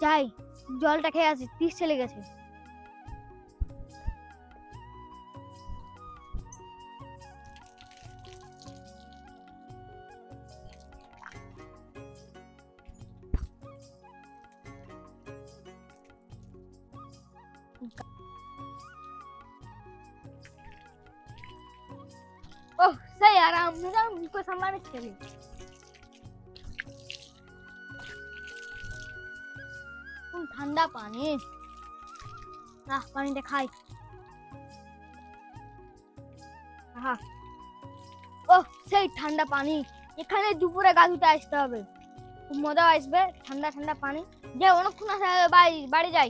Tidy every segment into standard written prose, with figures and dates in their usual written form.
যাই, জলটা খেয়ে আসি, তৃষ্ণা লেগেছে। ओह सही आराम से जाओ, उनको संभालने के लिए। ঠান্ডা পানি, না পানিটা খাই। আহা, ওহ সেই ঠান্ডা পানি, এখানে দুপুরে গা ধুতে আসতে হবে, খুব মজা আসবে। ঠান্ডা ঠান্ডা পানি, যে অনেকক্ষণ আসে বাড়ি যাই।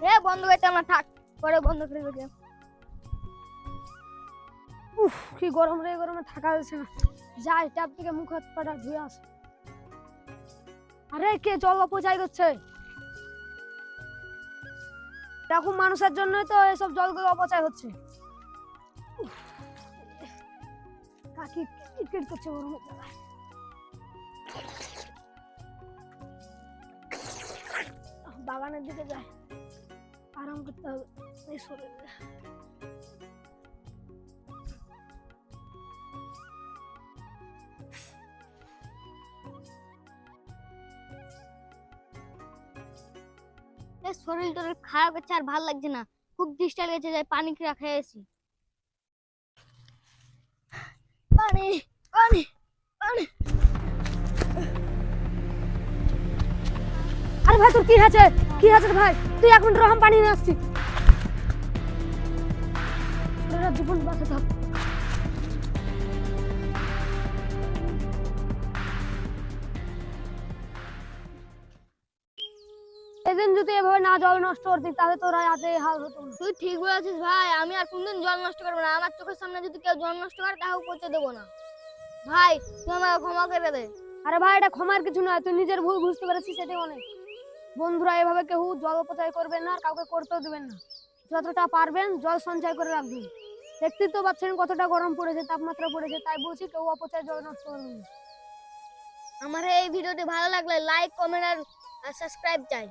হে বন্ধ করতে আমার, থাক পরে বন্ধ করে দেবে। উফ, কি গরম রে, গরমে থাকা যাচ্ছে না। যাই ট্যাপ থেকে মুখ হাত পাটা ধুয়ে আসি। আরে কে জল অপচয় করছে? এরকম মানুষের জন্যই তো এসব জলগুলো অপচয় হচ্ছে। কাকি ক্রিকেট করছে গরমের জায়গায়। বাগানের দিকে যায়, আরাম করতে হবে এই শরীরে। শরীর টরীর খারাপ হচ্ছে, আর ভালো লাগছে না, খুব তৃষ্ণা লেগেছে। যাই পানি খেয়ে আসি। পানি পানি পানি। আরে ভাই তোর কি হয়েছে? কি হয়েছে ভাই? তুই 1 মিনিট রহম, পানি নিয়ে আসছি। জীবন বাঁচাতে হবে। এদিন যদি এভাবে না জল নষ্ট করতি তাহলে তোর আজ এই হাল হতো না। তুই ঠিক বলেছিস ভাই, আমি আর কোনদিন জল নষ্ট করবো না। আমার চোখের সামনে যদি কেউ জল নষ্ট করে, কাউকে করতে দেবো না। ভাই তুই আমাকে ক্ষমা করে দে। আরে ভাই এটা ক্ষমার কিছু নয়, তুই নিজের ভুল বুঝতে পেরেছিস, সেটাই অনেক। বন্ধুরা এভাবে কেউ জল অপচয় করবেন না, আর কাউকে করতেও দিবেন না। যতটা পারবেন জল সঞ্চয় করে রাখবেন। দেখতেই তো পাচ্ছেন কতটা গরম পড়েছে, তাপমাত্রা পড়েছে, তাই বলছি কেউ অপচয় জল নষ্ট করবেন না। আমার এই ভিডিওটি ভালো লাগলে লাইক, কমেন্ট আর সাবস্ক্রাইব চাই।